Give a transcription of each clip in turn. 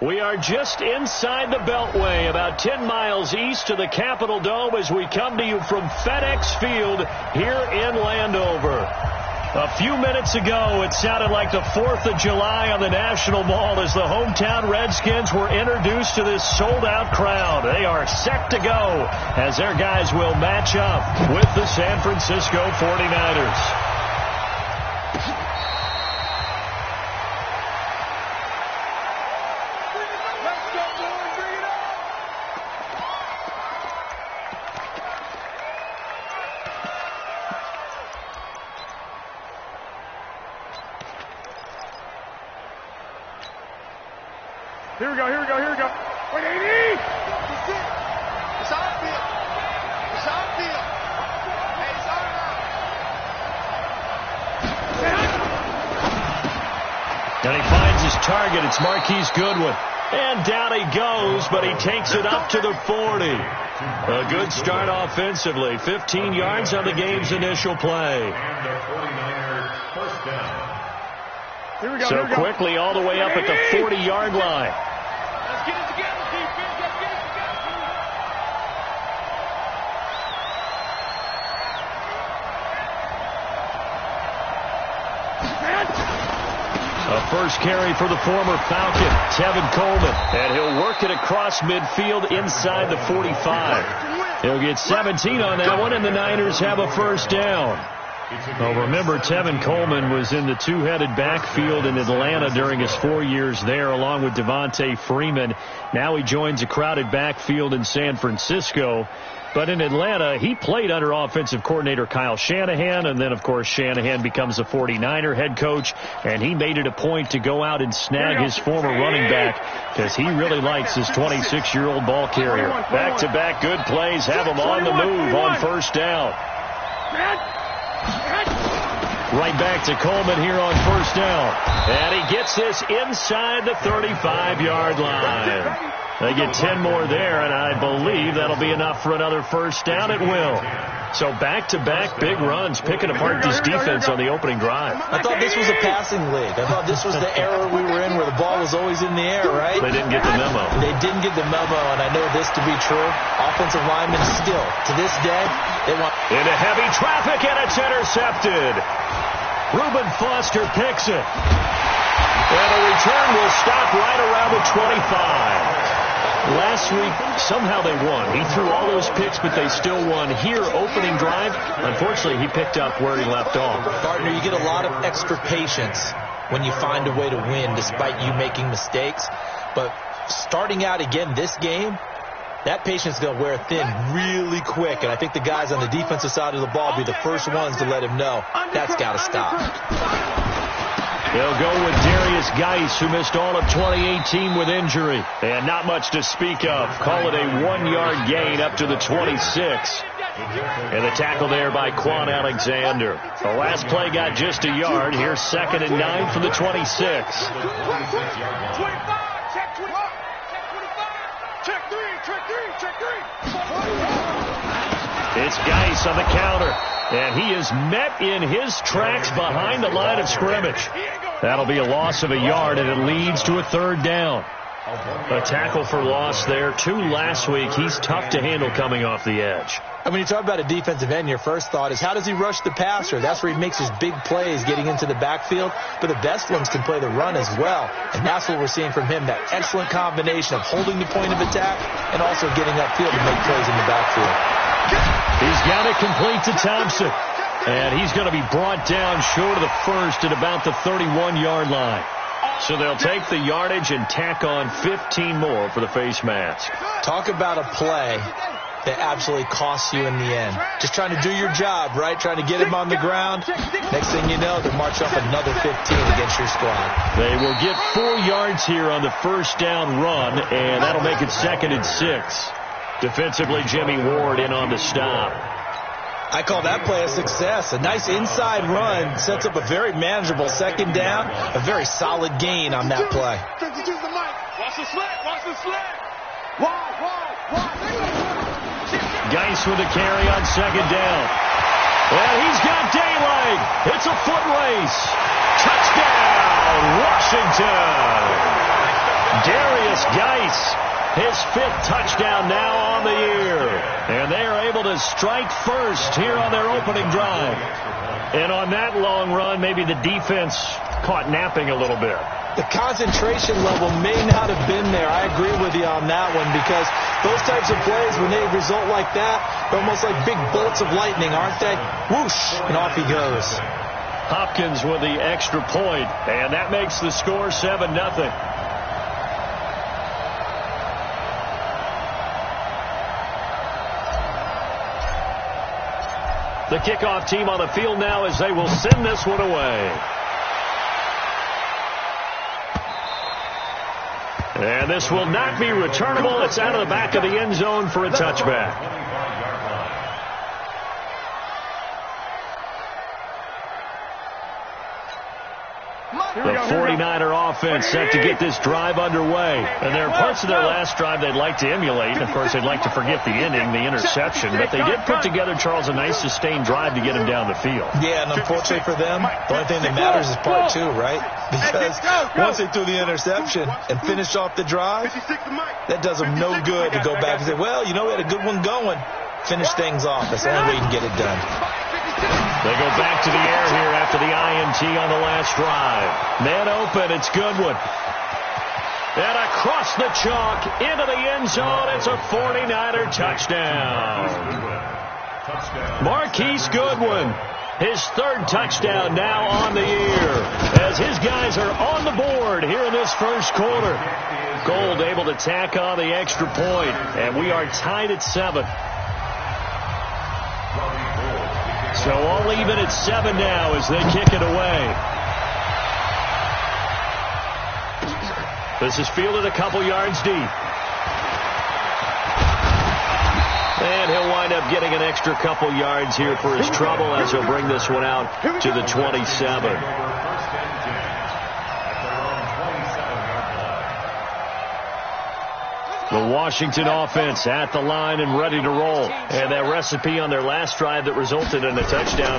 We are just inside the Beltway, about 10 miles east of the Capitol Dome as we come to you from FedEx Field here in Landover. A few minutes ago, it sounded like the 4th of July on the National Mall as the hometown Redskins were introduced to this sold-out crowd. They are set to go as their guys will match up with the San Francisco 49ers. Here we go. Wait, 80! It's outfield. It's outfield. Hey, it's out now. And he finds his target. It's Marquise Goodwin. And down he goes, but he takes it up to the 40. A good start offensively. 15 yards on the game's initial play. And the 49er first down. So quickly all the way up at the 40-yard line. Let's get it together, defense. Let's get it A first carry for the former Falcon, Tevin Coleman. And he'll work it across midfield inside the 45. He'll get 17 on that one, and the Niners have a first down. Well, remember, Tevin Coleman was in the two-headed backfield in Atlanta during his 4 years there, along with Devontae Freeman. Now he joins a crowded backfield in San Francisco. But in Atlanta, he played under offensive coordinator Kyle Shanahan, and then, of course, Shanahan becomes a 49er head coach, and he made it a point to go out and snag his former running back because he really likes his 26-year-old ball carrier. Back-to-back good plays have him on the move on first down. Right back to Coleman here on first down. And he gets this inside the 35-yard line. They get 10 more there, and I believe that'll be enough for another first down. It will. So back-to-back big runs, picking apart this defense on the opening drive. I thought this was a passing league. I thought this was the era we were in where the ball was always in the air, right? They didn't get the memo. They didn't get the memo, and I know this to be true. Offensive linemen still, to this day, they want... Into heavy traffic, and it's intercepted. Reuben Foster picks it. And the return will stop right around the 25. Last week, somehow they won. He threw all those picks, but they still won. Here, opening drive, unfortunately, he picked up where he left off. Gardner, you get a lot of extra patience when you find a way to win despite you making mistakes. But starting out again this game, that patience is going to wear thin really quick. And I think the guys on the defensive side of the ball will be the first ones to let him know that's got to stop. They'll go with Darius Geis, who missed all of 2018 with injury. And not much to speak of. Call it a 1-yard gain up to the 26. And the tackle there by Quan Alexander. The last play got just a yard. Here's 2nd and 9 from the 26. It's Geis on the counter. And he is met in his tracks behind the line of scrimmage. That'll be a loss of a yard, and it leads to a third down. A tackle for loss there. 2 last week. He's tough to handle coming off the edge. And when you talk about a defensive end, your first thought is, how does he rush the passer? That's where he makes his big plays getting into the backfield. But the best ones can play the run as well. And that's what we're seeing from him, that excellent combination of holding the point of attack and also getting upfield to make plays in the backfield. He's got it complete to Thompson. And he's going to be brought down short of the first at about the 31-yard line. So they'll take the yardage and tack on 15 more for the face mask. Talk about a play that absolutely costs you in the end. Just trying to do your job, right? Trying to get him on the ground. Next thing you know, they'll march off another 15 against your squad. They will get 4 yards here on the first down run, and that'll make it 2nd and 6. Defensively, Jimmy Ward in on the stop. I call that play a success. A nice inside run sets up a very manageable 2nd down. A very solid gain on that play. Watch the slant. Watch the slant. Geis with a carry on 2nd down. And he's got daylight. It's a foot race. Touchdown, Washington. Darius Geis, his 5th touchdown now on the year. And they are able to strike first here on their opening drive. And on that long run, maybe the defense caught napping a little bit. The concentration level may not have been there. I agree with you on that one, because those types of plays, when they result like that, they're almost like big bolts of lightning, aren't they? Whoosh, and off he goes. Hopkins with the extra point, and that makes the score 7-0. The kickoff team on the field now as they will send this one away. And this will not be returnable. It's out of the back of the end zone for a touchback. The 49er offense set to get this drive underway. And there are parts of their last drive they'd like to emulate. And, of course, they'd like to forget the inning, the interception. But they did put together, Charles, a nice sustained drive to get him down the field. Yeah, and unfortunately for them, the only thing that matters is part 2, right? Because once they threw the interception and finished off the drive, that does them no good to go back and say, well, you know, we had a good one going. Finish things off. That's the only way you can get it done. They go back to the air here after the INT on the last drive. Man open, it's Goodwin. And across the chalk into the end zone, it's a 49er touchdown. Marquise Goodwin, his 3rd touchdown now on the year, as his guys are on the board here in this first quarter. Gold able to tack on the extra point, and we are tied at 7. So all even at 7 now as they kick it away. This is fielded a couple yards deep. And he'll wind up getting an extra couple yards here for his trouble as he'll bring this one out to the 27. The Washington offense at the line and ready to roll. And that recipe on their last drive that resulted in a touchdown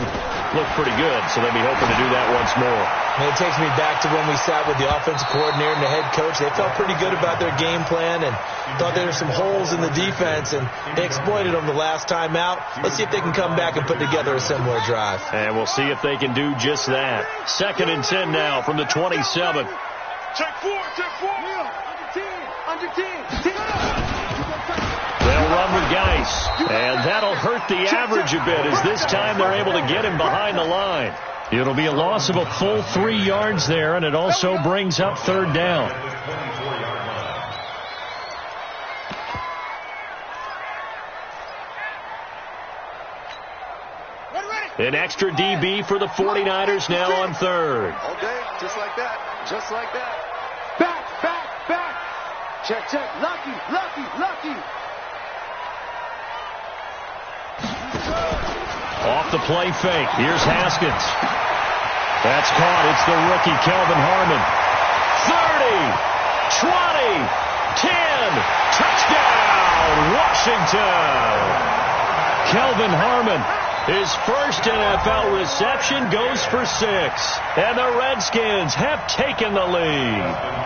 looked pretty good, so they'll be hoping to do that once more. And it takes me back to when we sat with the offensive coordinator and the head coach. They felt pretty good about their game plan and thought there were some holes in the defense, and they exploited them the last time out. Let's see if they can come back and put together a similar drive. And we'll see if they can do just that. 2nd and 10 now from the 27. Check 4, check 4. Under 10. They'll run with Geis, and that'll hurt the average a bit as this time they're able to get him behind the line. It'll be a loss of a full 3 yards there, and it also brings up 3rd down. An extra DB for the 49ers now on 3rd. All day, just like that. Just like that. Back. Check. Lucky. Off the play fake. Here's Haskins. That's caught. It's the rookie, Kelvin Harmon. 30, 20, 10. Touchdown, Washington. Kelvin Harmon, his first NFL reception, goes for 6. And the Redskins have taken the lead.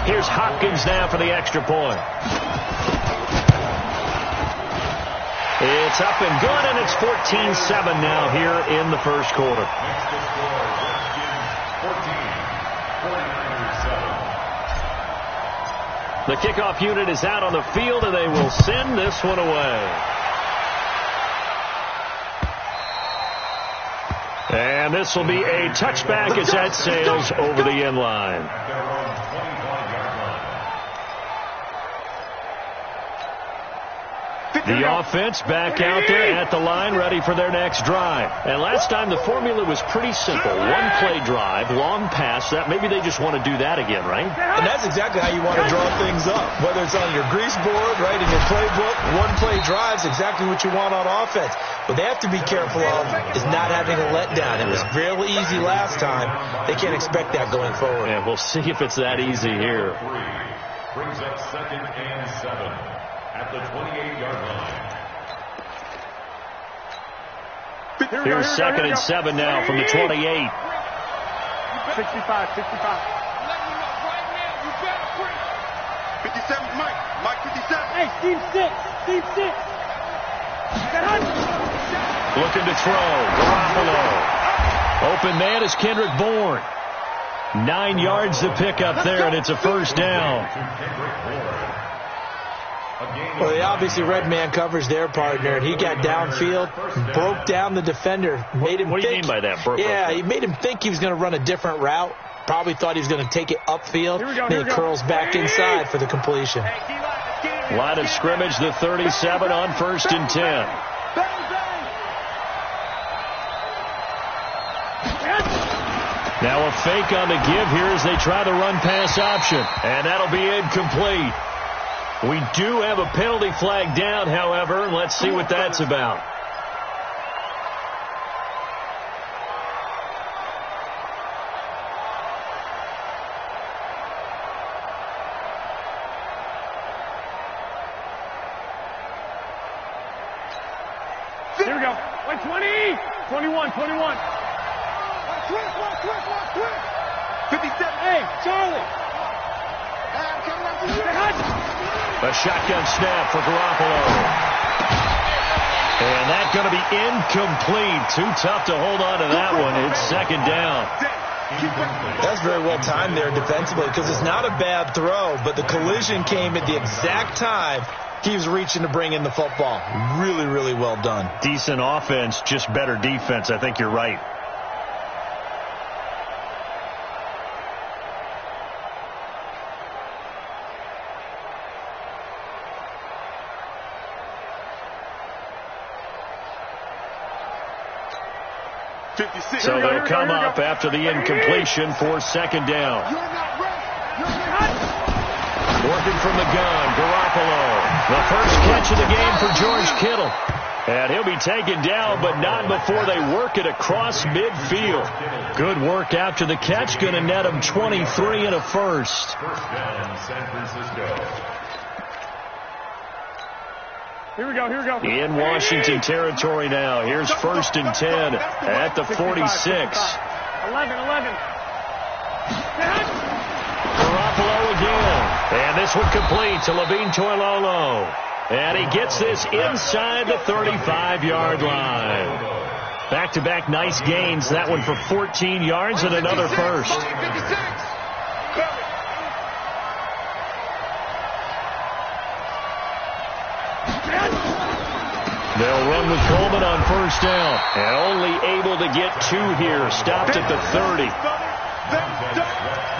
Here's Hopkins now for the extra point. It's up and good, and it's 14-7 now here in the first quarter. The kickoff unit is out on the field, and they will send this one away. And this will be a touchback as that sails over the end line. The offense back out there at the line, ready for their next drive. And last time the formula was pretty simple. 1-play drive, long pass. That maybe they just want to do that again, right? And that's exactly how you want to draw things up. Whether it's on your grease board, right, in your playbook, 1-play drives, exactly what you want on offense. What they have to be careful of is not having a letdown. It was real easy last time. They can't expect that going forward. And we'll see if it's that easy here. Brings up 2nd and 7 at the 28-yard line. Here's 2nd and 7 now from the 28. 65. 57, Mike 57. Hey, Steve 6. Steve 6. Looking to throw. Garoppolo. Open man is Kendrick Bourne. 9 yards to pick up there, and it's a first down. Well, they obviously red man coverage their partner, and he got downfield, broke down the defender, made him What do you think, mean by that? he made him think he was going to run a different route. Probably thought he was going to take it upfield. Here He curls back inside for the completion. Line of scrimmage, the 37 on 1st and 10. Now a fake on the give here as they try the run-pass option. And that'll be incomplete. We do have a penalty flag down, however. Let's see what that's about. Here we go. Wait, 20. 21. 57. Hey, Charlie. A shotgun snap for Garoppolo. And that's going to be incomplete. Too tough to hold on to that one. It's second down. That's very well timed there defensively because it's not a bad throw, but the collision came at the exact time he was reaching to bring in the football. Really, really well done. Decent offense, just better defense. I think you're right. So they'll come up after the incompletion for second down. Working from the gun, Garoppolo. The first catch of the game for George Kittle. And he'll be taken down, but not before they work it across midfield. Good work after the catch. Going to net him 23 and a first. First down, San Francisco. Here we go. In Washington territory now. Here's 1st and 10 at the 46. 11. Garoppolo again. And this one complete to Levine Toilolo. And he gets this inside the 35-yard line. Back-to-back nice gains. That one for 14 yards and another first. They'll run with Coleman on first down. And only able to get 2 here. Stopped at the 30.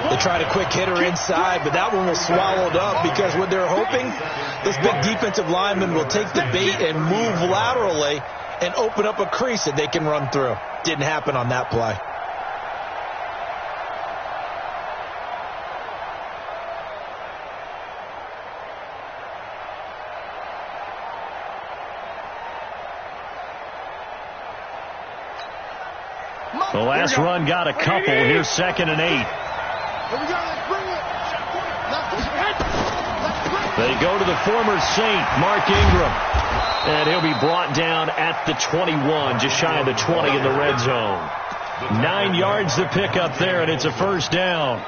They tried a quick hitter inside, but that one was swallowed up because what they're hoping, this big defensive lineman will take the bait and move laterally and open up a crease that they can run through. Didn't happen on that play. The last run got a couple. Here's 2nd and 8. They go to the former Saint, Mark Ingram. And he'll be brought down at the 21, just shy of the 20 in the red zone. 9 yards to pick up there, and it's a first down.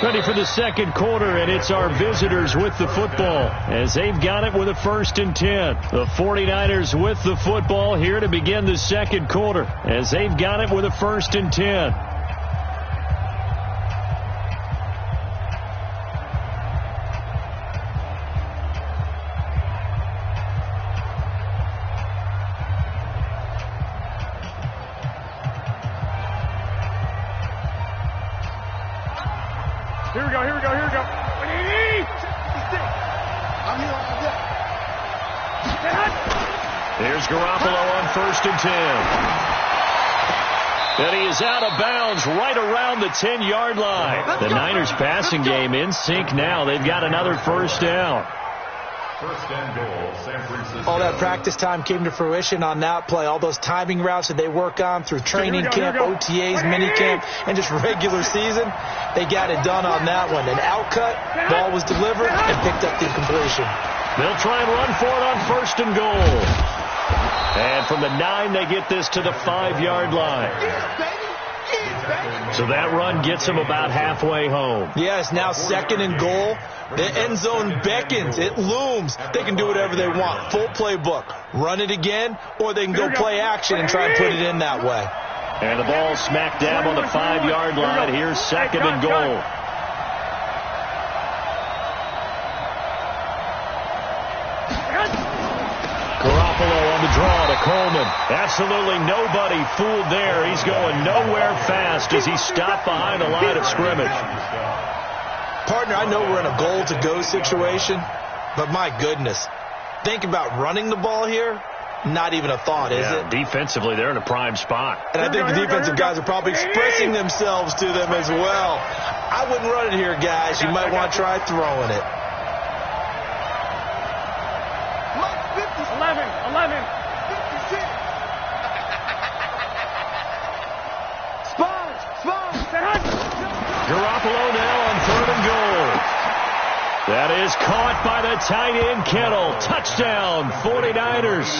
Ready for the second quarter, and it's our visitors with the football as they've got it with a 1st and 10. The 49ers with the football here to begin the second quarter as they've got it with a 1st and 10. Here we go. Here's Garoppolo on 1st and 10. And he is out of bounds right around the 10-yard line. The Niners passing game in sync now. They've got another first down. First and goal, San Francisco. All that practice time came to fruition on that play. All those timing routes that they work on through training camp, OTAs, minicamp, and just regular season, they got it done on that one. An outcut, ball was delivered, and picked up the completion. They'll try and run for it on 1st and goal. And from the 9, they get this to the 5-yard line. So that run gets him about halfway home. Yeah, it's now 2nd and goal. The end zone beckons. It looms. They can do whatever they want. Full playbook. Run it again, or they can go play action and try and put it in that way. And the ball smack dab on the 5-yard line. Here's 2nd and goal. Garoppolo on the draw to Coleman. Absolutely nobody fooled there. He's going nowhere fast as he stopped behind the line of scrimmage. Partner, I know we're in a goal-to-go situation, but my goodness, think about running the ball here. Not even a thought, is it? Defensively, they're in a prime spot. And I think the defensive guys are probably expressing themselves to them as well. I wouldn't run it here, guys. You might want to try throwing it. 11. Garoppolo now on 3rd and goal. That is caught by the tight end, Kittle. Touchdown, 49ers.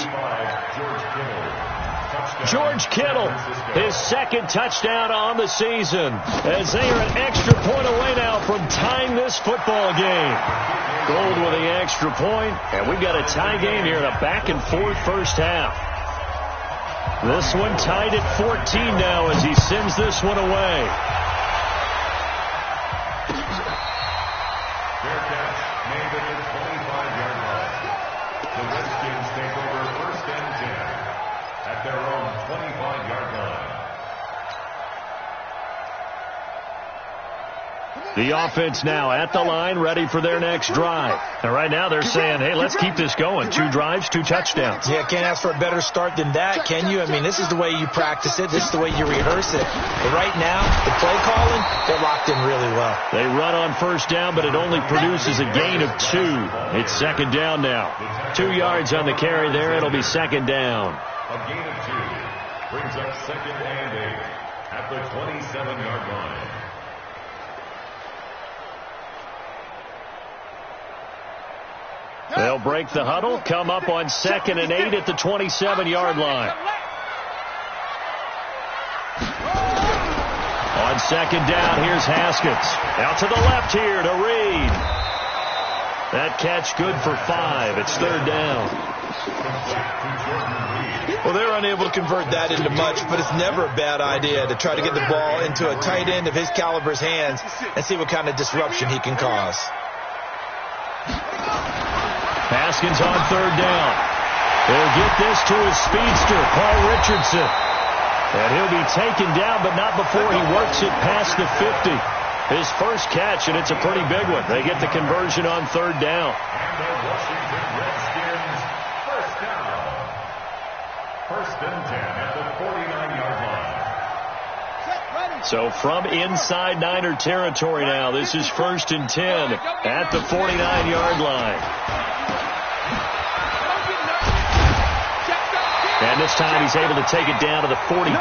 George Kittle, his 2nd touchdown on the season, as they are an extra point away now from tying this football game. Gold with the extra point, and we've got a tie game here in a back-and-forth first half. This one tied at 14 now as he sends this one away. Fair catch made at the 25-yard line. The Redskins take over 1st and 10 at their own 25-yard line. The offense now at the line, ready for their next drive. And right now they're saying, hey, let's keep this going. 2 drives, 2 touchdowns. Yeah, can't ask for a better start than that, can you? I mean, this is the way you practice it. This is the way you rehearse it. But right now, the play calling, they're locked in really well. They run on 1st down, but it only produces a gain of 2. It's 2nd down now. 2 yards on the carry there. It'll be 2nd down. A gain of 2 brings up 2nd and 8 at the 27-yard line. They'll break the huddle, come up on 2nd and 8 at the 27-yard line. On 2nd down, here's Haskins. Out to the left here to Reed. That catch good for 5. It's 3rd down. Well, they're unable to convert that into much, but it's never a bad idea to try to get the ball into a tight end of his caliber's hands and see what kind of disruption he can cause. Haskins on 3rd down. They'll get this to his speedster, Paul Richardson. And he'll be taken down, but not before he works it past the 50. His first catch, and it's a pretty big one. They get the conversion on 3rd down. And the Washington Redskins, 1st down. 1st and 10 at the 49-yard line. So from inside Niner territory now, this is 1st and 10 at the 49-yard line. And this time he's able to take it down to the 42.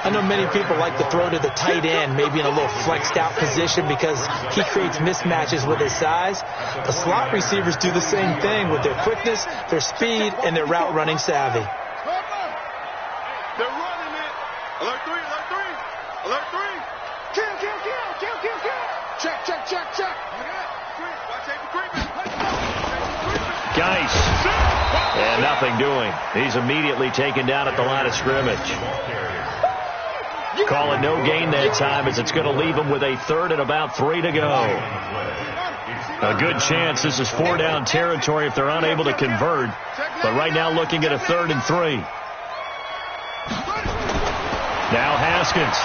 I know many people like to throw to the tight end, maybe in a little flexed out position because he creates mismatches with his size. The slot receivers do the same thing with their quickness, their speed, and their route running savvy. They're running it. Alert 3, alert 3. Alert 3. Kill. Check. Watch Avery Creeping. Geis. And nothing doing. He's immediately taken down at the line of scrimmage. Call it no gain that time as it's going to leave him with a 3rd and about 3 to go. A good chance this is 4-down territory if they're unable to convert. But right now looking at a 3rd and 3. Now Haskins.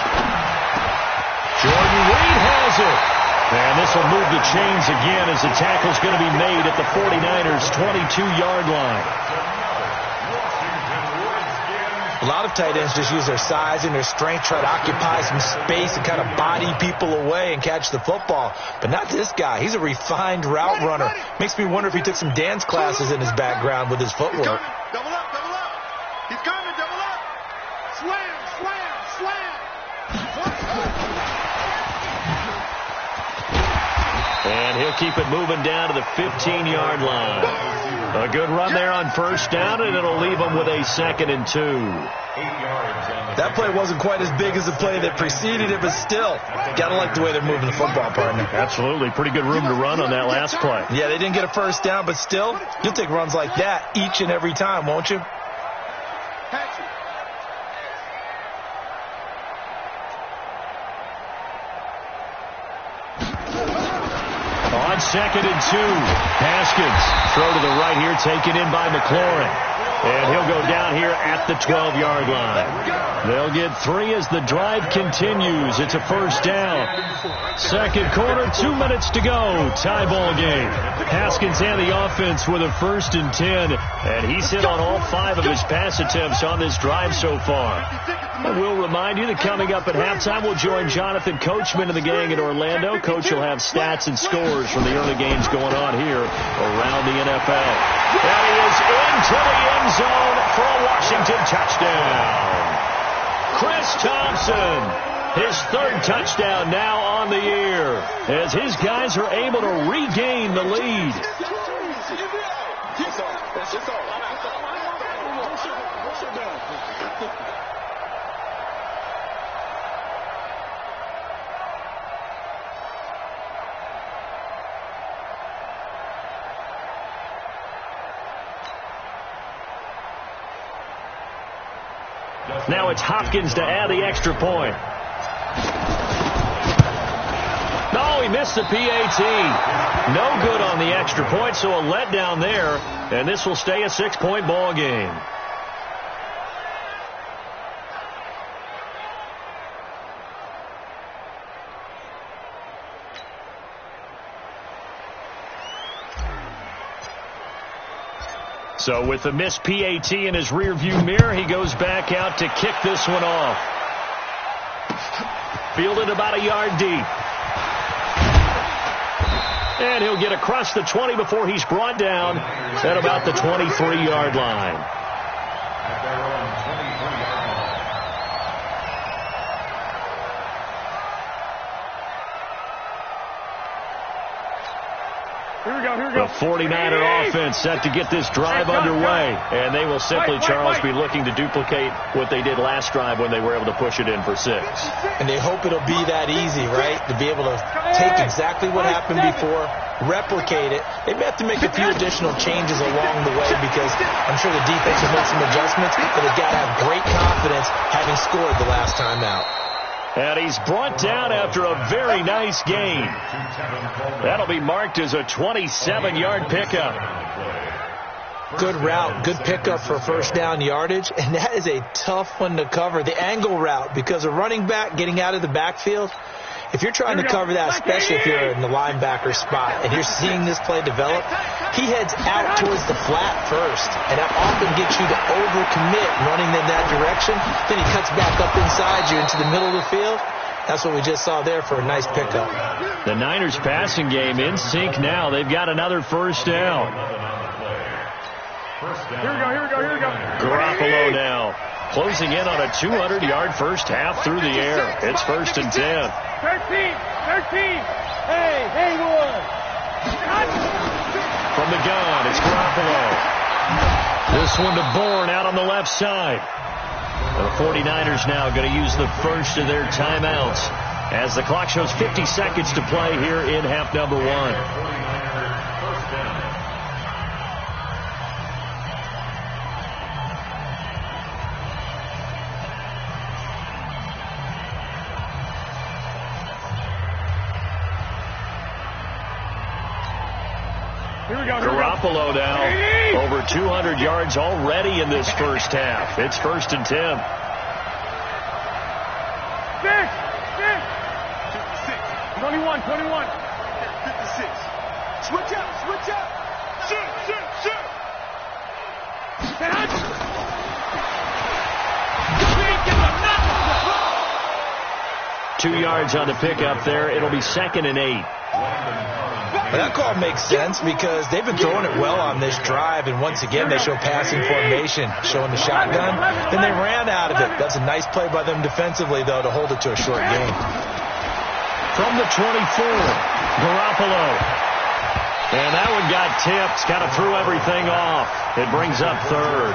Jordan Reed has it. And this will move the chains again as the tackle's going to be made at the 49ers' 22-yard line. A lot of tight ends just use their size and their strength, try to occupy some space and kind of body people away and catch the football. But not this guy. He's a refined route runner. Makes me wonder if he took some dance classes in his background with his footwork. Double up. He's coming, double up. Slam. And he'll keep it moving down to the 15-yard line. A good run there on first down, and it'll leave them with a 2nd and 2. 8 yards on the That play wasn't quite as big as the play that preceded it, but still, got to like the way they're moving the football, partner. Absolutely. Pretty good room to run on that last play. Yeah, they didn't get a first down, but still, you'll take runs like that each and every time, won't you? On 2nd and 2, Haskins throw to the right here, taken in by McLaurin. And he'll go down here at the 12-yard line. They'll get 3 as the drive continues. It's a first down. Second quarter, 2 minutes to go. Tie ball game. Haskins and the offense with a 1st and 10. And he's hit on all 5 of his pass attempts on this drive so far. And we'll remind you that coming up at halftime, we'll join Jonathan Coachman and the gang in Orlando. Coach will have stats and scores from the early games going on here around the NFL. And he is into the end zone for a Washington touchdown. Chris Thompson, his 3rd touchdown now on the year, as his guys are able to regain the lead. Now it's Hopkins to add the extra point. No, he missed the PAT. No good on the extra point, so a letdown there. And this will stay a 6-point ball game. So with the missed PAT in his rearview mirror, he goes back out to kick this one off. Fielded about a yard deep. And he'll get across the 20 before he's brought down at about the 23-yard line. At their own 23-yard line. Here we go. The 49er offense set to get this drive underway. And they will simply, Charles, be looking to duplicate what they did last drive when they were able to push it in for 6. And they hope it'll be that easy, right? To be able to take exactly what happened before, replicate it. They may have to make a few additional changes along the way because I'm sure the defense will make some adjustments, but they've got to have great confidence having scored the last time out. And he's brought down after a very nice gain. That'll be marked as a 27-yard pickup. Good route, good pickup for first down yardage, and that is a tough one to cover, the angle route, because a running back getting out of the backfield, if you're trying to cover that, especially if you're in the linebacker spot, and you're seeing this play develop, he heads out towards the flat first, and that often gets you to overcommit running in that direction. Then he cuts back up inside you into the middle of the field. That's what we just saw there for a nice pickup. The Niners passing game in sync now. They've got another first down. Here we go. Garoppolo now closing in on a 200-yard first half through the air. It's 1st and 10. 13. Hey, Haywood. From the gun, it's Garoppolo. This one to Bourne out on the left side. The 49ers now going to use the first of their timeouts as the clock shows 50 seconds to play here in half number 1. Garoppolo now over 200 yards already in this first half. It's 1st and 10. 21. 56. Switch up. Shoot. 2 yards on the pickup there. It'll be 2nd and 8. Well, that call makes sense because they've been throwing it well on this drive, and once again they show passing formation, showing the shotgun. Then they ran out of it. That's a nice play by them defensively, though, to hold it to a short gain. From the 24, Garoppolo. And that one got tipped, kind of threw everything off. It brings up third.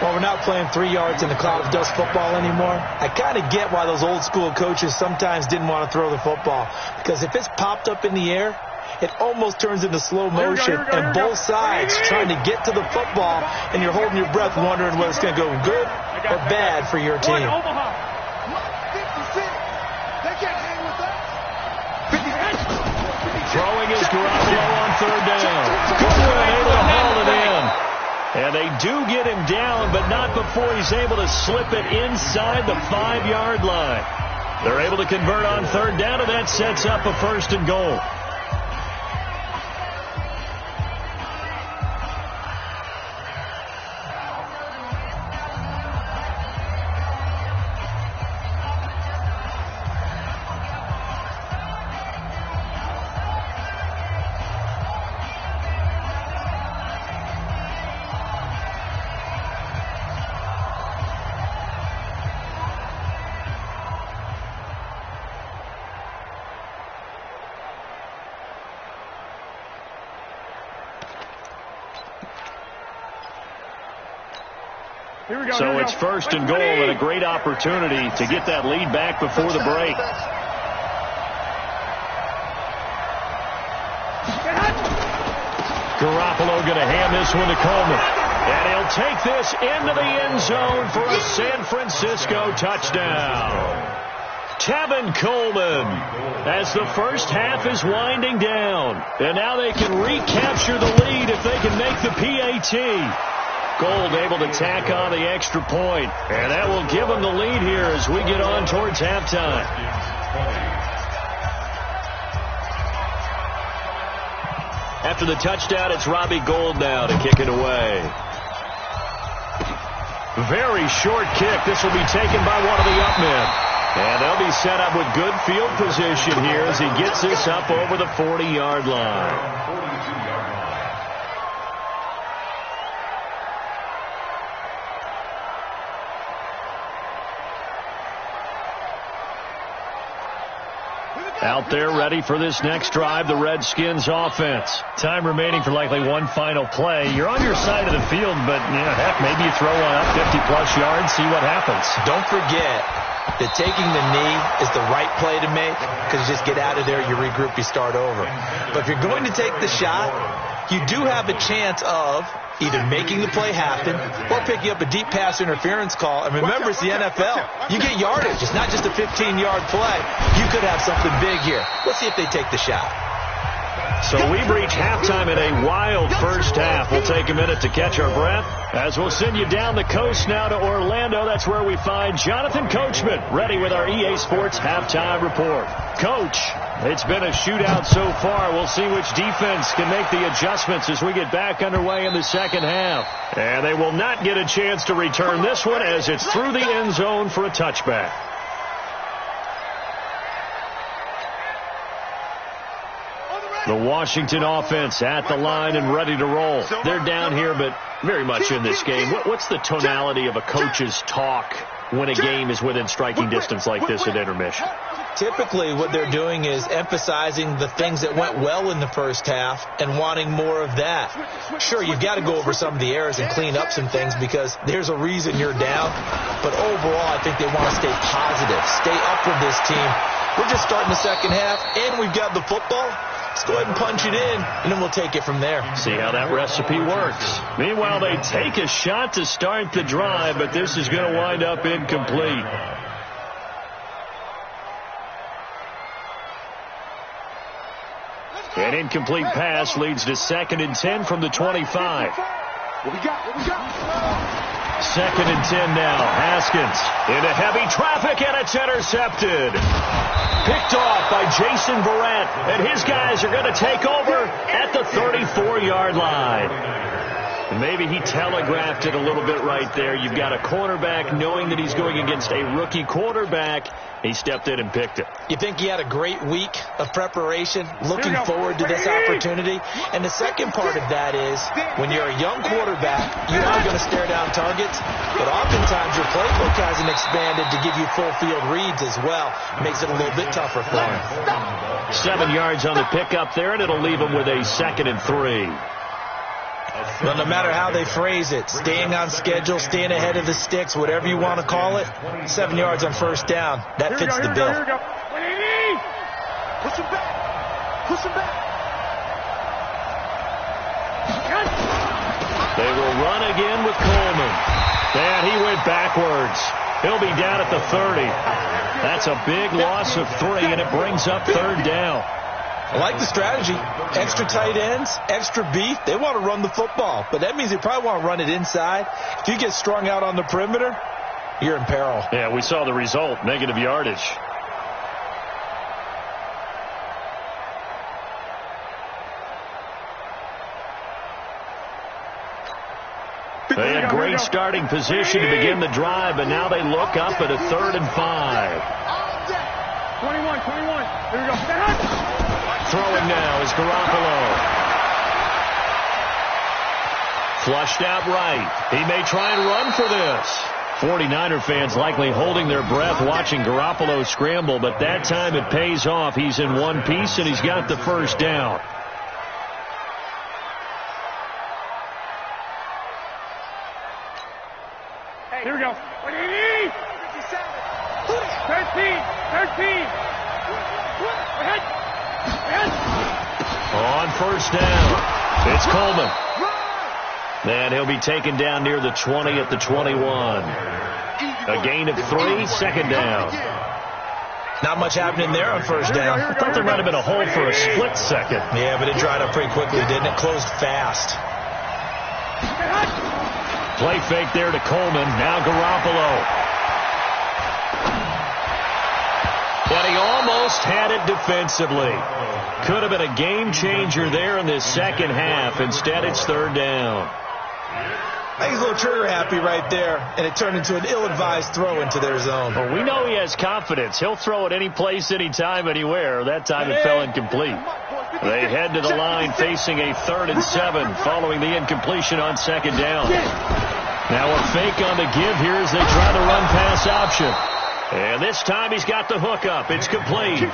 Well, we're not playing 3 yards in the cloud of dust football anymore. I kind of get why those old school coaches sometimes didn't want to throw the football. Because if it's popped up in the air, it almost turns into slow motion. And both sides trying to get to the football, and you're holding your breath wondering whether it's going to go good or bad for your team. Throwing is Garoppolo on third down. Good, able to haul it in. And they do get him down, but not before he's able to slip it inside the 5-yard line. They're able to convert on third down, and that sets up a 1st and goal. So it's 1st and goal and a great opportunity to get that lead back before the break. Garoppolo going to hand this one to Coleman. And he'll take this into the end zone for a San Francisco touchdown. Tevin Coleman, as the first half is winding down. And now they can recapture the lead if they can make the PAT. Gold able to tack on the extra point, and that will give them the lead here as we get on towards halftime. After the touchdown, it's Robbie Gould now to kick it away. Very short kick. This will be taken by one of the up men. And they'll be set up with good field position here as he gets this up over the 40-yard line. Out there ready for this next drive, the Redskins offense. Time remaining for likely one final play. You're on your side of the field, but heck, maybe you throw one up 50-plus yards, see what happens. Don't forget that taking the knee is the right play to make because you just get out of there, you regroup, you start over. But if you're going to take the shot, you do have a chance of either making the play happen or picking up a deep pass interference call. And remember, it's the NFL. You get yardage. It's not just a 15-yard play. You could have something big here. Let's see if they take the shot. So we've reached halftime in a wild first half. We'll take a minute to catch our breath as we'll send you down the coast now to Orlando. That's where we find Jonathan Coachman ready with our EA Sports halftime report. Coach, it's been a shootout so far. We'll see which defense can make the adjustments as we get back underway in the second half. And they will not get a chance to return this one as it's through the end zone for a touchback. The Washington offense at the line and ready to roll. They're down here, but very much in this game. What's the tonality of a coach's talk when a game is within striking distance like this at intermission? Typically, what they're doing is emphasizing the things that went well in the first half and wanting more of that. Sure, you've got to go over some of the errors and clean up some things because there's a reason you're down. But overall, I think they want to stay positive, stay up with this team. We're just starting the second half, and we've got the football. Let's go ahead and punch it in, and then we'll take it from there. See how that recipe works. Meanwhile, they take a shot to start the drive, but this is going to wind up incomplete. An incomplete pass leads to 2nd and 10 from the 25. What we got? 2nd and 10 now. Haskins into heavy traffic, and it's intercepted. Picked off by Jason Verrett, and his guys are going to take over at the 34-yard line. Maybe he telegraphed it a little bit right there. You've got a cornerback knowing that he's going against a rookie quarterback. He stepped in and picked it. You think he had a great week of preparation, looking forward to this opportunity? And the second part of that is, when you're a young quarterback, you are going to stare down targets, but oftentimes your playbook hasn't expanded to give you full field reads as well. Makes it a little bit tougher for him. 7 yards on the pickup there, and it'll leave him with a 2nd and 3. Well, no matter how they phrase it, staying on schedule, staying ahead of the sticks, whatever you want to call it, 7 yards on first down, that fits the bill. Push him back. Push him back. They will run again with Coleman. And he went backwards. He'll be down at the 30. That's a big loss of 3, and it brings up 3rd down. I like the strategy. Extra tight ends, extra beef. They want to run the football, but that means they probably want to run it inside. If you get strung out on the perimeter, you're in peril. Yeah, we saw the result, negative yardage. They had great starting position to begin the drive, but now they look up at a 3rd and 5. 21. Here we go. Throwing now is Garoppolo. Flushed out right. He may try and run for this. 49er fans likely holding their breath watching Garoppolo scramble, but that time it pays off. He's in one piece, and he's got the first down. Here we go. 13. On first down, it's Coleman. And he'll be taken down near the 20 at the 21. A gain of 3, 2nd down. Not much happening there on first down. I thought there might have been a hole for a split second. Yeah, but it dried up pretty quickly, didn't it? Closed fast. Play fake there to Coleman. Now Garoppolo. And he almost had it defensively. Could have been a game changer there in this second half. Instead, it's 3rd down. I think he's a little trigger happy right there, and it turned into an ill-advised throw into their zone. Well, we know he has confidence. He'll throw it any place, anytime, anywhere. That time it fell incomplete. They head to the line facing a 3rd and 7 following the incompletion on 2nd down. Now a fake on the give here as they try the run-pass option. And this time he's got the hook up. It's complete.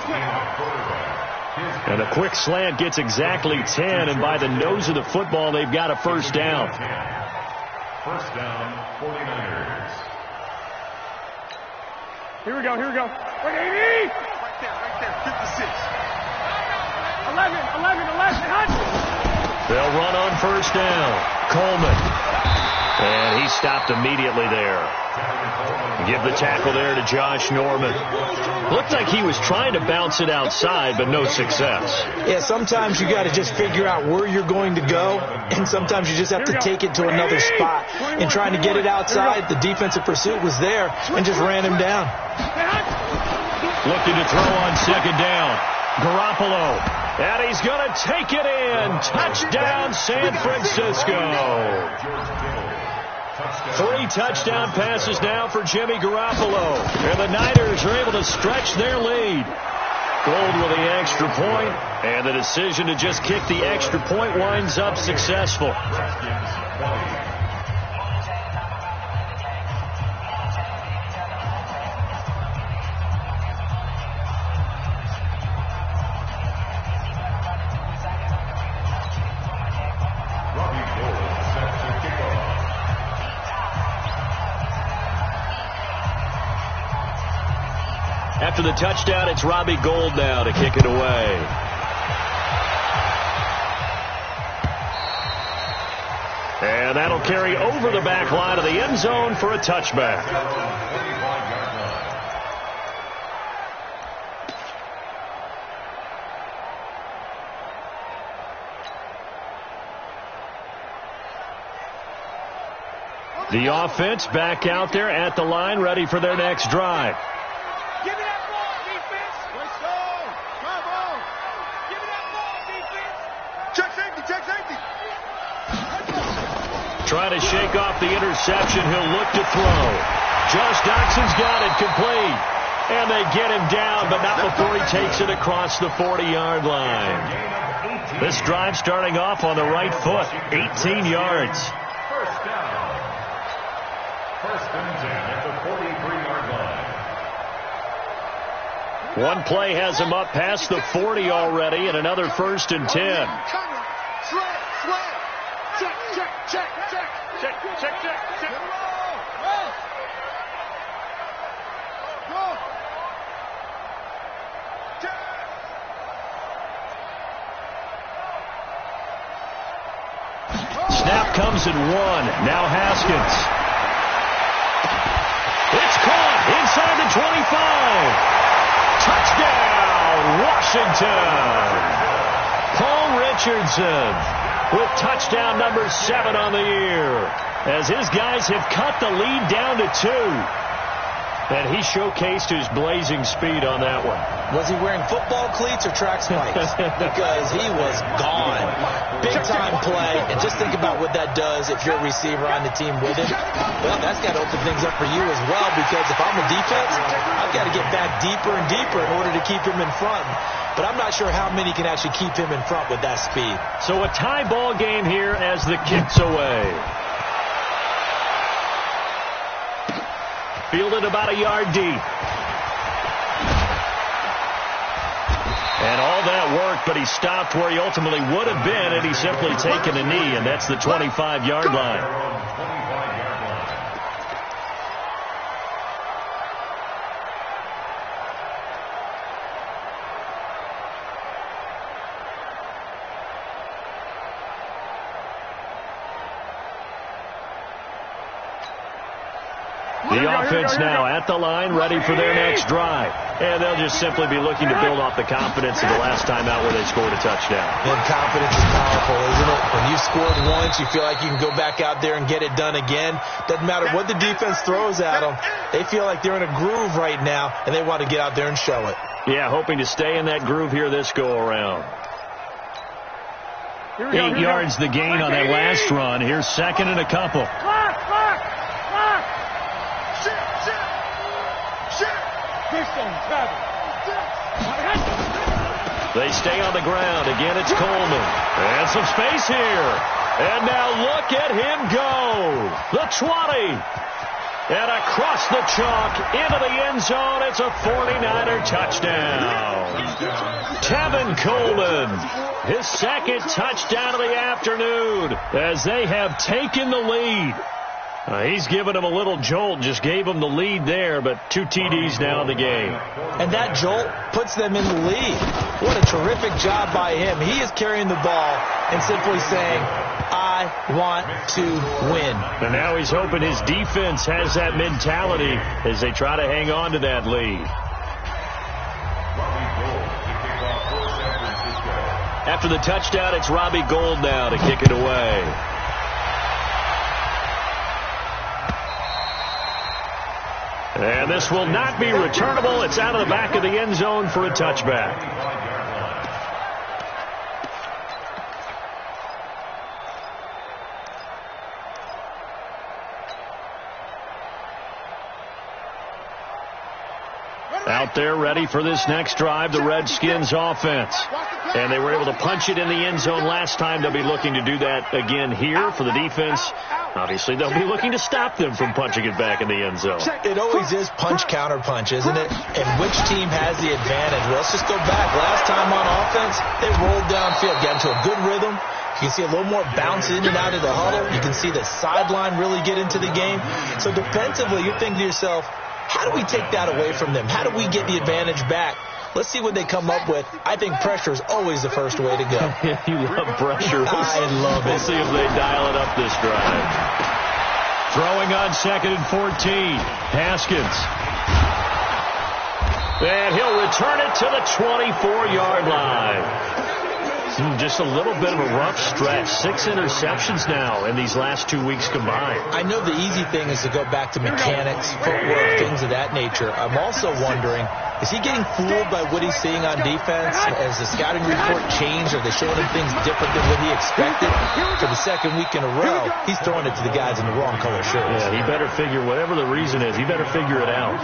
And a quick slant gets exactly 10, and by the nose of the football, they've got a first down. First down, 49ers. Here we go. 80. Right there. 56. 11. Hunt. They'll run on first down. Coleman. And he stopped immediately there. Give the tackle there to Josh Norman. Looked like he was trying to bounce it outside, but no success. Yeah, sometimes you got to just figure out where you're going to go, and sometimes you just have to take it to another spot. And trying to get it outside, the defensive pursuit was there and just ran him down. Looking to throw on 2nd down. Garoppolo. And he's going to take it in. Touchdown, San Francisco. 3 touchdown passes now for Jimmy Garoppolo. And the Niners are able to stretch their lead. Gold with the extra point, and the decision to just kick the extra point winds up successful. After the touchdown, it's Robbie Gould now to kick it away. And that'll carry over the back line of the end zone for a touchback. The offense back out there at the line, ready for their next drive. Give me that ball, defense. Let's go. Come on. Give me that ball, defense. Check safety. Let's go. Trying to shake off the interception. He'll look to throw. Josh Doxson's got it complete. And they get him down, but not before he takes it across the 40-yard line. This drive starting off on the right foot. 18 yards. First down. First and 10 at the 43-yard line. One play has him up past the 40 already, and another first and 10. Slam. Check. Snap comes in one. Now Haskins. It's caught inside the 25. Touchdown, Washington. Paul Richardson with touchdown number 7 on the year, as his guys have cut the lead down to 2. And he showcased his blazing speed on that one. Was he wearing football cleats or track spikes? Because he was gone. Big-time play. And just think about what that does if you're a receiver on the team with him. Well, that's got to open things up for you as well, because if I'm a defense, I've got to get back deeper and deeper in order to keep him in front. But I'm not sure how many can actually keep him in front with that speed. So a tie ball game here as the kick's away. Fielded about a yard deep. And all that work, but he stopped where he ultimately would have been had he simply taken a knee, and that's the 25-yard line. The offense now at the line, ready for their next drive. And they'll just simply be looking to build off the confidence of the last time out where they scored a touchdown. And confidence is powerful, isn't it? When you've scored once, you feel like you can go back out there and get it done again. Doesn't matter what the defense throws at them. They feel like they're in a groove right now, and they want to get out there and show it. Yeah, hoping to stay in that groove here this go-around. 8 yards the gain on that last run. Here's second and a couple. They stay on the ground. Again, it's Coleman. And some space here. And now look at him go. The 20. And across the chalk into the end zone. It's a 49er touchdown. Tevin Coleman, his second touchdown of the afternoon, as they have taken the lead. He's given him a little jolt, just gave him the lead there, but 2 TDs now in the game. And that jolt puts them in the lead. What a terrific job by him. He is carrying the ball and simply saying, I want to win. And now he's hoping his defense has that mentality as they try to hang on to that lead. After the touchdown, it's Robbie Gould now to kick it away. And this will not be returnable. It's out of the back of the end zone for a touchback. Out there ready for this next drive, the Redskins offense. And they were able to punch it in the end zone last time. They'll be looking to do that again here for the defense. Obviously, they'll be looking to stop them from punching it back in the end zone. It always is punch-counter-punch, isn't it? And which team has the advantage? Well, let's just go back. Last time on offense, they rolled downfield, got into a good rhythm. You can see a little more bounce in and out of the huddle. You can see the sideline really get into the game. So defensively, you're thinking to yourself, how do we take that away from them? How do we get the advantage back? Let's see what they come up with. I think pressure is always the first way to go. You love pressure. I love it. We'll see if they dial it up this drive. Throwing on 2nd and 14. Haskins. And he'll return it to the 24-yard line. Just a little bit of a rough stretch. 6 interceptions now in these last 2 weeks combined. I know the easy thing is to go back to mechanics, footwork, things of that nature. I'm also wondering, Is he getting fooled by what he's seeing on defense? Has the scouting report changed? Are they showing him things different than what he expected? For the second week in a row, he's throwing it to the guys in the wrong color shirts. Yeah, he better figure, whatever the reason is, he better figure it out.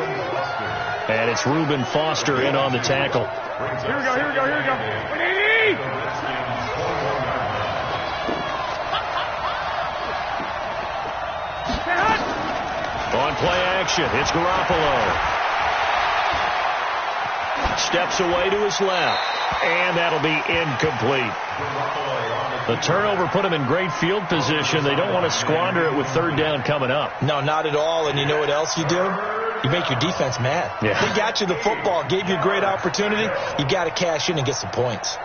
And it's Reuben Foster in on the tackle. Here we go, here we go, here we go. 180! On play action, it's Garoppolo. Steps away to his left, and that'll be incomplete. The turnover put him in great field position. They don't want to squander it with third down coming up. No, not at all. And you know what else you do? You make your defense mad. Yeah. They got you the football, gave you a great opportunity. You got to cash in and get some points.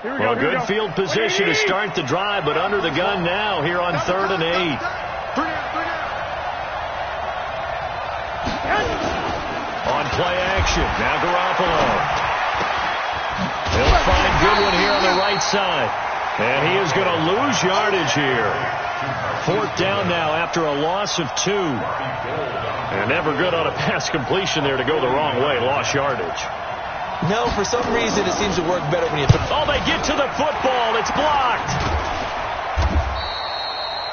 Well, good field position to start the drive, but under the gun now here on 3rd and 8. On play action, now Garoppolo. He'll find Goodwin here on the right side. And he is going to lose yardage here. 4th down now after a loss of 2. And never good on a pass completion there to go the wrong way. Lost yardage. No, for some reason it seems to work better when you... Oh, they get to the football. It's blocked.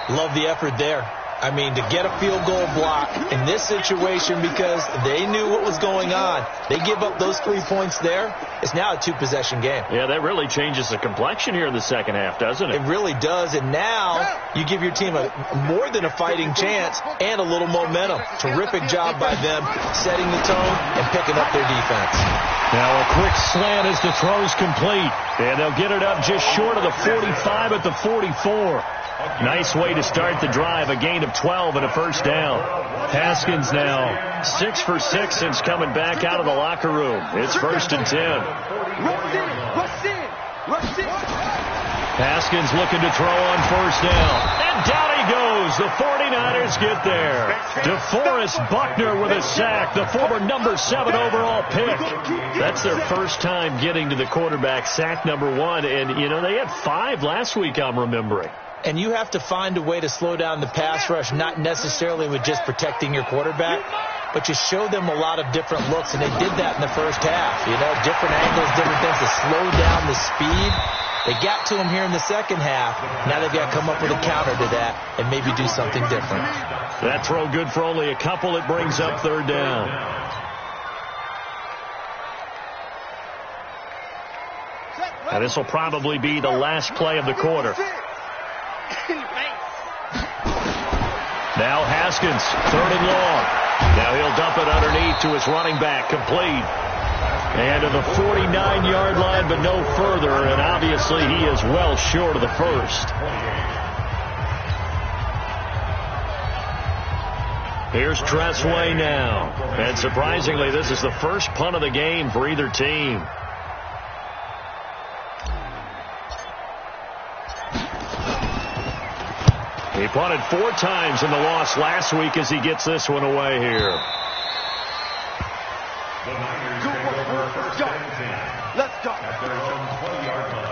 Love the effort there. I mean, to get a field goal block in this situation because they knew what was going on. They give up those 3 points there. It's now a 2-possession game. Yeah, that really changes the complexion here in the second half, doesn't it? It really does. And now you give your team more than a fighting chance and a little momentum. Terrific job by them setting the tone and picking up their defense. Now a quick slant as the throw's complete. And they'll get it up just short of the 45 at the 44. Nice way to start the drive. A gain of 12 and a first down. Haskins now 6 for 6 since coming back out of the locker room. It's 1st and 10. Haskins looking to throw on 1st down. And down he goes. The 49ers get there. DeForest Buckner with a sack. The former number 7 overall pick. That's their first time getting to the quarterback, sack number 1. And, you know, they had 5 last week, I'm remembering. And you have to find a way to slow down the pass rush, not necessarily with just protecting your quarterback, but you show them a lot of different looks, and they did that in the first half. You know, different angles, different things to slow down the speed. They got to him here in the second half. Now they've got to come up with a counter to that and maybe do something different. That throw good for only a couple. It brings up 3rd down. Now this will probably be the last play of the quarter. Now Haskins, 3rd and long. Now he'll dump it underneath to his running back, complete. And to the 49-yard line, but no further. And obviously he is well short of the first. Here's Tressway now. And surprisingly, this is the first punt of the game for either team. He punted 4 times in the loss last week as he gets this one away here. The Niners take over 1st and 10. Let's go. At their own 20-yard line.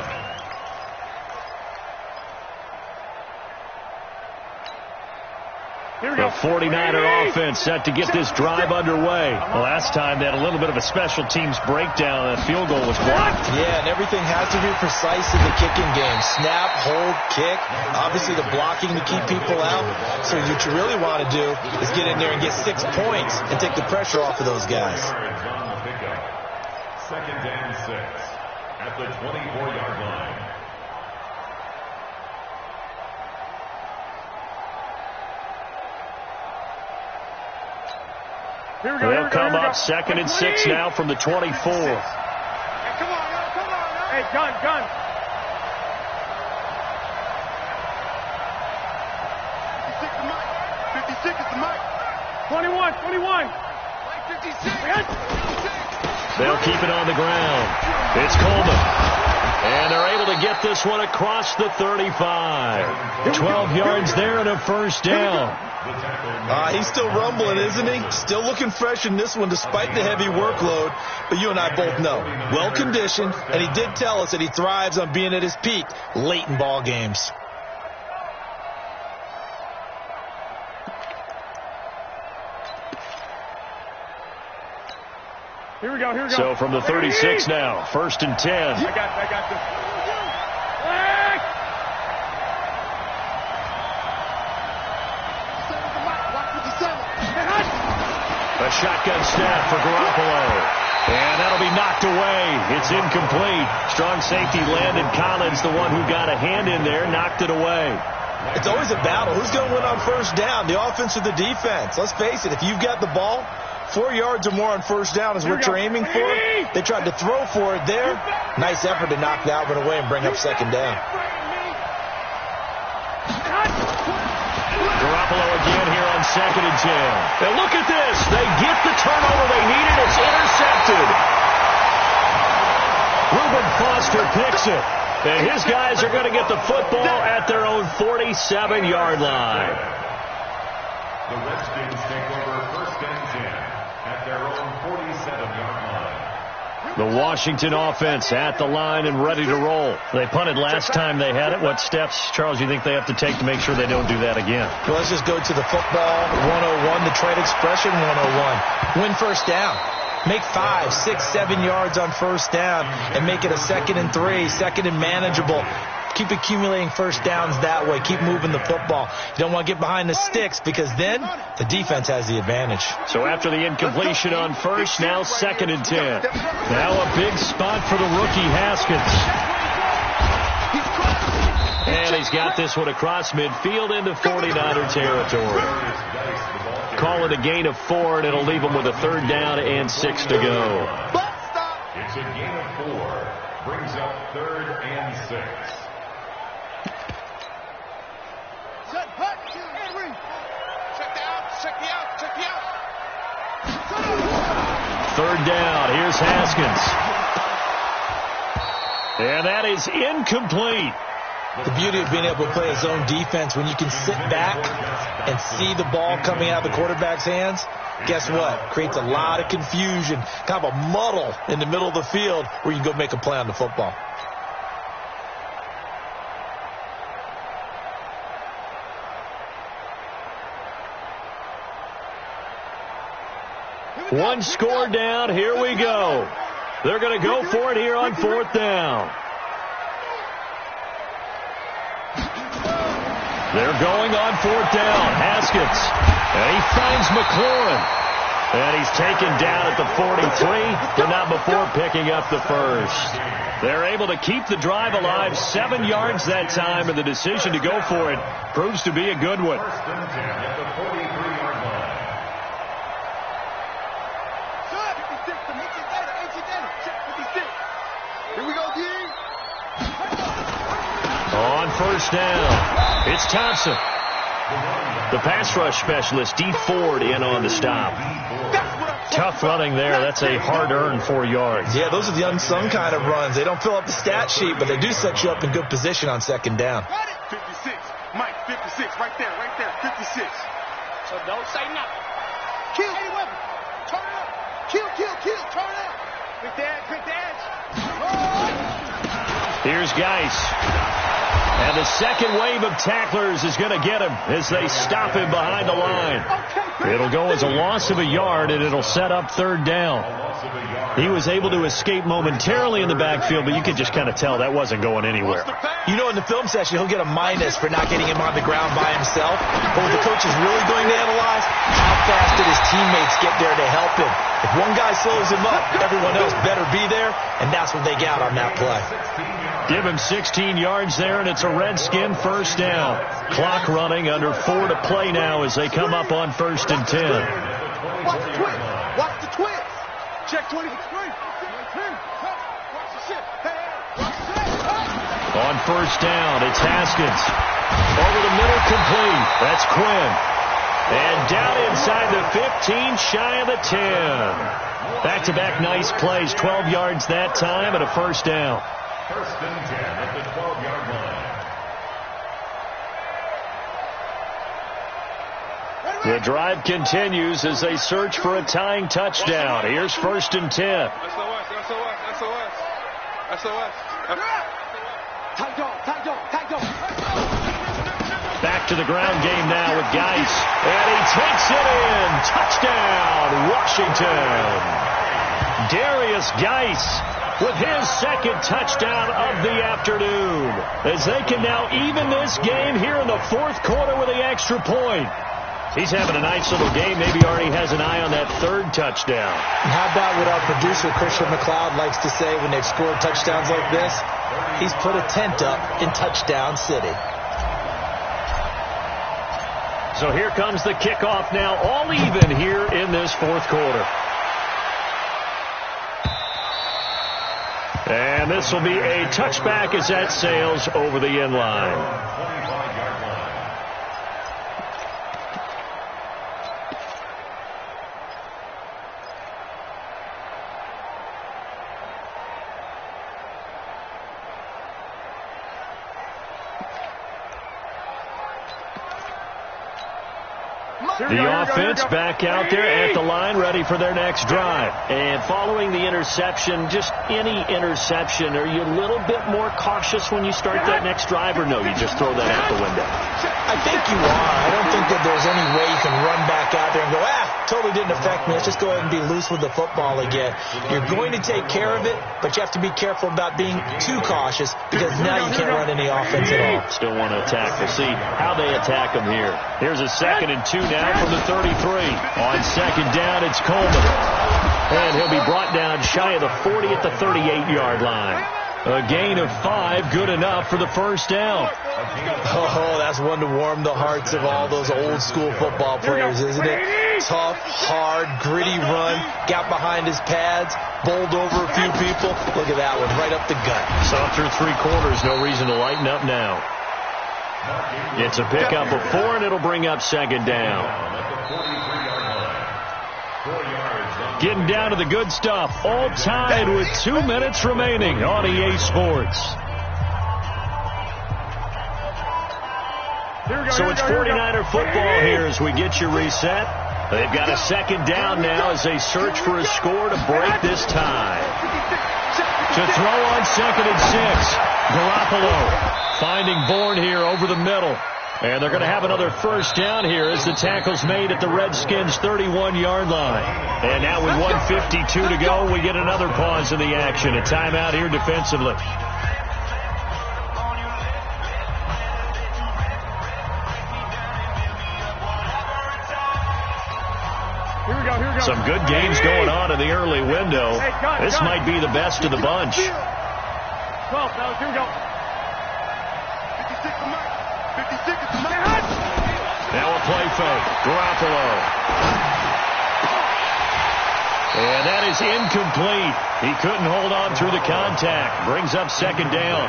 The 49er offense set to get this drive underway. Last time they had a little bit of a special teams breakdown. That field goal was blocked. Yeah, and everything has to be precise in the kicking game. Snap, hold, kick. Obviously the blocking to keep people out. So what you really want to do is get in there and get 6 points and take the pressure off of those guys. 2nd and 6 at the 24-yard line. They'll come up 2nd and 6 now from the 24. Hey, come on, Hey, gun. 56 is the mic. 21. 56. They'll keep it on the ground. It's Coleman. And they're able to get this one across the 35. 12 yards there and a first down. He's still rumbling, isn't he? Still looking fresh in this one despite the heavy workload. But you and I both know, well-conditioned, and he did tell us that he thrives on being at his peak late in ball games. Here we go, here we go. So from the 36 now, 1st and 10. I got this. A shotgun snap for Garoppolo. And that'll be knocked away. It's incomplete. Strong safety Landon Collins, the one who got a hand in there, knocked it away. It's always a battle. Who's going to win on first down, the offense or the defense? Let's face it, if you've got the ball, 4 yards or more on first down is what you're aiming for. They tried to throw for it there. Nice effort to knock that one away and bring up second down. Garoppolo again here on 2nd and 10. And look at this. They get the turnover they needed. It's intercepted. Reuben Foster picks it. And his guys are going to get the football at their own 47-yard line. The Redskins take over 1st and 10 at their own 47-yard line. The Washington offense at the line and ready to roll. They punted last time they had it. What steps, Charles, do you think they have to take to make sure they don't do that again? Well, let's just go to the football 101, the trade expression 101. Win first down. Make 5, 6, 7 yards on first down and make it a 2nd and 3, 2nd and manageable. Keep accumulating first downs that way. Keep moving the football. You don't want to get behind the sticks because then the defense has the advantage. So after the incompletion on first, now 2nd and 10. Now a big spot for the rookie Haskins. And he's got this one across midfield into 49er territory. Call it a gain of 4, and it'll leave him with a 3rd down and 6 to go. It's a gain of 4. Brings up 3rd and 6. Third down. Here's Haskins. And that is incomplete. The beauty of being able to play a zone defense, when you can sit back and see the ball coming out of the quarterback's hands, guess what? Creates a lot of confusion, kind of a muddle in the middle of the field where you can go make a play on the football. One score down. Here we go. They're going to go for it here on 4th down. They're going on 4th down. Haskins. And he finds McLaurin. And he's taken down at the 43, but not before picking up the first. They're able to keep the drive alive, 7 yards that time, and the decision to go for it proves to be a good one. 1st and 10 at the 43-yard line. Here we go, D. On 1st down, it's Thompson. The pass rush specialist, D. Ford, in on the stop. Tough running there. That's a hard-earned 4 yards. Yeah, those are the unsung kind of runs. They don't fill up the stat sheet, but they do set you up in good position on 2nd down. 56. Mike, 56. Right there, 56. So don't say nothing. Kill. Any weapon. Turn it up. Kill. Turn it up. Quick the edge. Here's Geis. And the second wave of tacklers is going to get him as they stop him behind the line. It'll go as a loss of a yard, and it'll set up 3rd down. He was able to escape momentarily in the backfield, but you could just kind of tell that wasn't going anywhere. You know, in the film session, he'll get a minus for not getting him on the ground by himself. But what the coach is really going to analyze, how fast did his teammates get there to help him? If one guy slows him up, everyone else better be there, and that's what they got on that play. Give him 16 yards there, and it's a Redskin 1st down. Clock running, under 4 to play now as they come up on 1st and 10. Watch the twist. Watch the twist. Check 23. On 1st down, it's Haskins. Over the middle, complete. That's Quinn. And down inside the 15, shy of the 10. Back-to-back nice plays, 12 yards that time, and a 1st down. First and 10 at the 12-yard line. The drive continues as they search for a tying touchdown. Here's first and 10. Back to the ground game now with Geis. And he takes it in. Touchdown, Washington. Darius Geis with his second touchdown of the afternoon. As they can now even this game here in the fourth quarter with the extra point. He's having a nice little game. Maybe already has an eye on that third touchdown. How about what our producer, Christian McLeod, likes to say when they've scored touchdowns like this? He's put a tent up in Touchdown City. So here comes the kickoff now, all even here in this fourth quarter. And this will be a touchback as that sails over the end line. The offense back out there at the line, ready for their next drive. And following the interception, just any interception, are you a little bit more cautious when you start that next drive, or no, you just throw that out the window? I think you are. I don't think that there's any way you can run back out there and go, totally didn't affect me. Let's just go ahead and be loose with the football again. You're going to take care of it, but you have to be careful about being too cautious because now you can't run any offense at all. Still want to attack. We'll see how they attack them here. Here's a 2nd and 2 now from the 33. On second down, it's Coleman. And he'll be brought down shy of the 40 at the 38-yard line. A gain of 5, good enough for the first down. Oh, that's one to warm the hearts of all those old-school football players, isn't it? Tough, hard, gritty run, got behind his pads, bowled over a few people. Look at that one, right up the gut. So through 3 quarters, no reason to lighten up now. It's a pickup of 4, and it'll bring up second down. Getting down to the good stuff. All tied with 2 minutes remaining on EA Sports. So it's 49er football here as we get you reset. They've got a second down now as they search for a score to break this tie. To throw on 2nd and 6. Garoppolo finding Bourne here over the middle. And they're going to have another first down here as the tackle's made at the Redskins' 31-yard line. And now with 1:52 to go, we get another pause in the action. A timeout here defensively. Some good games going on in the early window. This might be the best of the bunch. 12, fellas, here we go. 56 to Mike. 56 to Mike. Now a play fake. Garoppolo. And that is incomplete. He couldn't hold on through the contact. Brings up second down.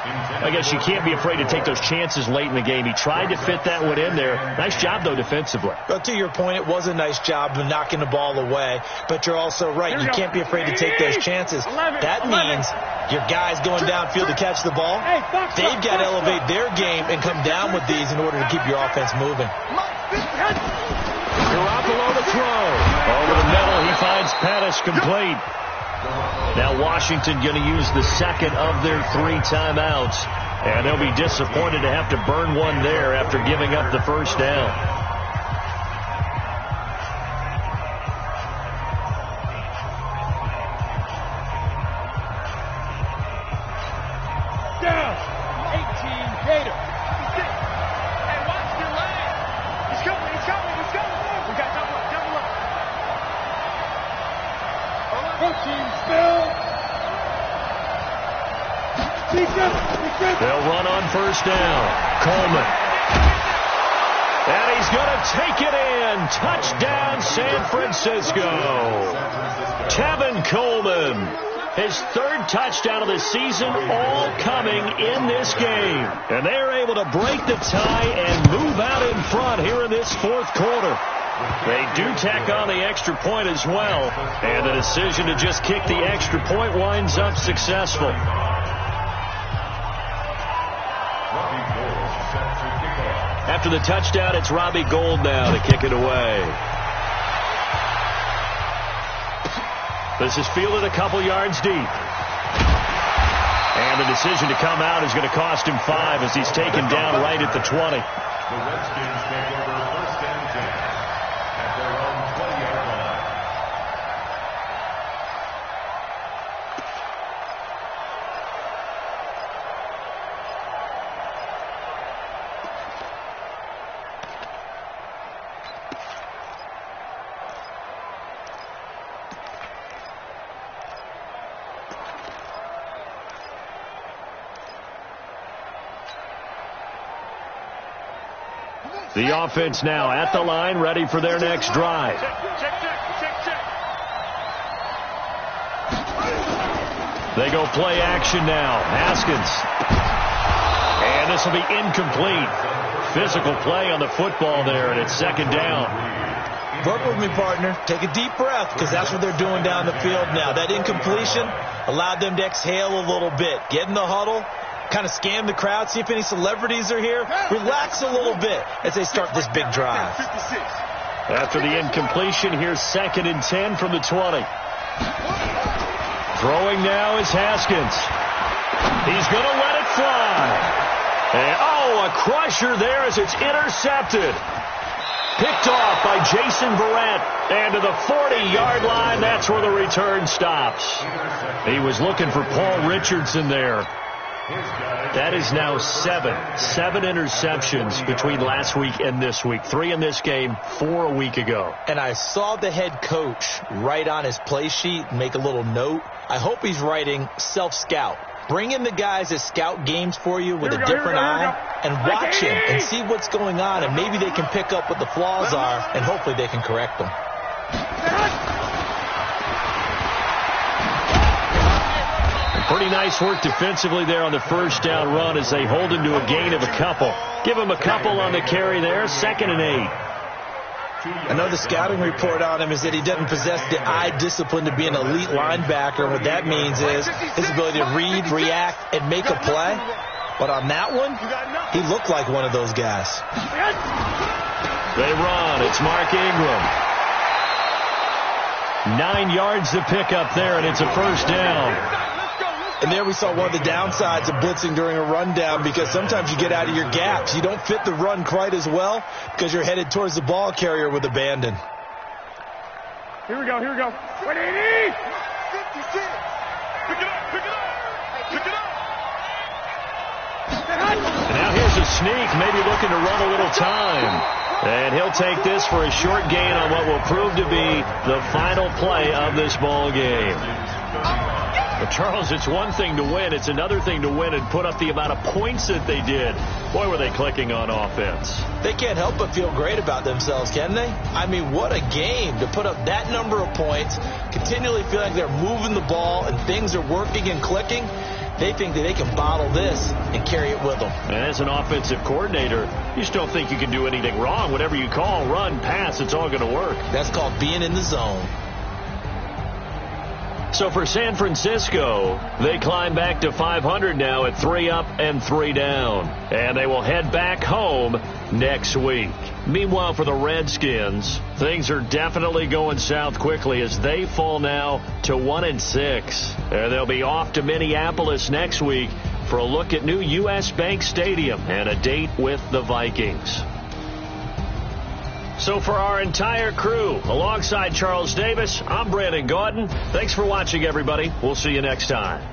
I guess you can't be afraid to take those chances late in the game. He tried to fit that one in there. Nice job, though, defensively. But to your point, it was a nice job of knocking the ball away. But you're also right. You can't be afraid to take those chances. That means your guys going downfield to catch the ball, they've got to elevate their game and come down with these in order to keep your offense moving. Garoppolo to throw. Over the middle, he finds Pettis complete. Now Washington going to use the second of their 3 timeouts. And they'll be disappointed to have to burn one there after giving up the first down. Down. 18 Gator. Hey, watch your leg. He's coming. We got double up. 14 spill. They'll run on first down. Coleman. And he's going to take it in. Touchdown, San Francisco. Tevin Coleman. His 3rd touchdown of the season, all coming in this game. And they're able to break the tie and move out in front here in this fourth quarter. They do tack on the extra point as well. And the decision to just kick the extra point winds up successful. After the touchdown, it's Robbie Gould now to kick it away. This is fielded a couple yards deep. And the decision to come out is going to cost him 5 as he's taken down right at the 20. The Redskins take over first and 10 at their own 20-yard line. The offense now at the line, ready for their next drive. They go play action now. Haskins. And this will be incomplete. Physical play on the football there, and it's second down. Work with me, partner. Take a deep breath, because that's what they're doing down the field now. That incompletion allowed them to exhale a little bit. Get in the huddle. Kind of scan the crowd, see if any celebrities are here. Relax a little bit as they start this big drive. After the incompletion, here's 2nd and 10 from the 20. Throwing now is Haskins. He's going to let it fly. And, a crusher there as it's intercepted. Picked off by Jason Verrett. And to the 40-yard line, that's where the return stops. He was looking for Paul Richardson there. That is now 7 interceptions between last week and this week. 3 in this game, 4 a week ago. And I saw the head coach write on his play sheet, make a little note. I hope he's writing self-scout. Bring in the guys that scout games for you with a different eye and watch him and see what's going on, and maybe they can pick up what the flaws are, and hopefully they can correct them. Pretty nice work defensively there on the first down run as they hold him to a gain of a couple. Give him a couple on the carry there, 2nd and 8. I know the scouting report on him is that he doesn't possess the eye discipline to be an elite linebacker. What that means is his ability to read, react, and make a play. But on that one, he looked like one of those guys. They run. It's Mark Ingram. 9 yards to pick up there, and it's a first down. And there we saw one of the downsides of blitzing during a rundown, because sometimes you get out of your gaps. You don't fit the run quite as well because you're headed towards the ball carrier with abandon. Here we go. 180. 56. Pick it up. And now here's a sneak, maybe looking to run a little time. And he'll take this for a short gain on what will prove to be the final play of this ball game. But Charles, it's one thing to win. It's another thing to win and put up the amount of points that they did. Boy, were they clicking on offense. They can't help but feel great about themselves, can they? I mean, what a game to put up that number of points, continually feel like they're moving the ball and things are working and clicking. They think that they can bottle this and carry it with them. And as an offensive coordinator, you just don't think you can do anything wrong. Whatever you call, run, pass, it's all going to work. That's called being in the zone. So for San Francisco, they climb back to 500 now at 3 up and 3 down. And they will head back home next week. Meanwhile, for the Redskins, things are definitely going south quickly as they fall now to 1-6. And they'll be off to Minneapolis next week for a look at new U.S. Bank Stadium and a date with the Vikings. So for our entire crew, alongside Charles Davis, I'm Brandon Gaudin. Thanks for watching, everybody. We'll see you next time.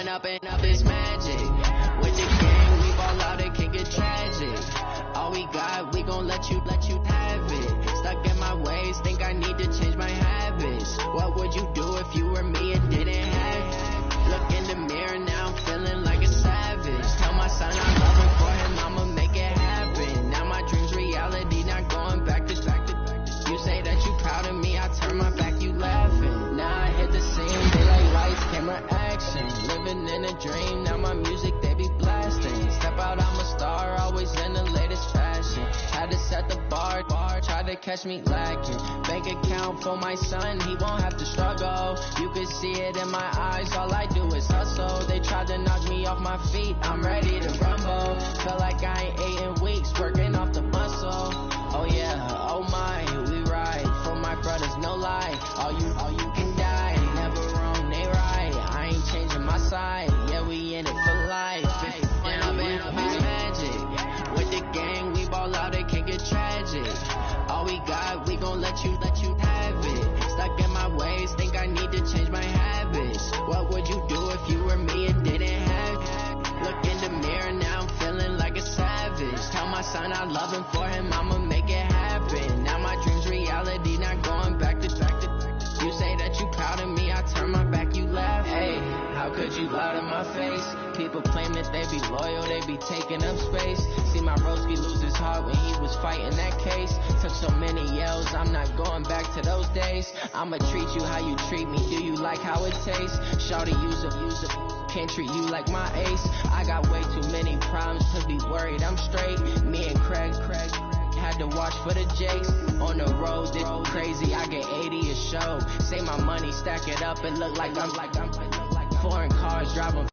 Up and up is magic. With the game, we ball out, it can get tragic. gon' let you have it. Stuck in my ways, think I need to change my habits. What would you do if you were me and didn't have it? Look in the mirror now, I'm feeling like a savage. Tell my son I'm loving for him, I'ma make it happen. Now my dream's reality, not going back to. You say that you proud of me, I turn my back, you laughing. Now I hit the scene, they like lights, camera, action. Living in a dream, now my music they be blasting. Step out, I'm a star, always in the latest fashion. Had to set the bar, try to catch me lacking. Bank account for my son, he won't have to struggle. You can see it in my eyes, all I do is hustle. They tried to knock me off my feet, I'm ready to rumble. Feel like I ain't ate in weeks, working off the muscle. Oh yeah, oh my, we ride for my brothers, no lie. All you can die, never wrong, they right. I ain't changing my side, yeah, we in it for life. Down, magic. With the gang, we ball out, it can get tragic. All we got, we gon' let you have it. Stuck in my ways, think I need to change my habits. What would you do if you were me and didn't have it? Look in the mirror, now I'm feeling like a savage. Tell my son I love him, for him I'ma make it happen. Now my dream's reality, not going back to. You say that you proud of me, I turn my back, you laugh. Hey, how could you lie to my face? People claim that they be loyal, they be taking up space. See my broski lose his heart when he was fighting that case. Took so many yells, I'm not going back to those days. I'ma treat you how you treat me, do you like how it tastes? Shawty, use a can't treat you like my ace. I got way too many problems to be worried, I'm straight. Me and Craig had to watch for the Jakes. On the road, it's crazy, I get 80 a show. Say my money, stack it up, and look like I'm foreign cars driving.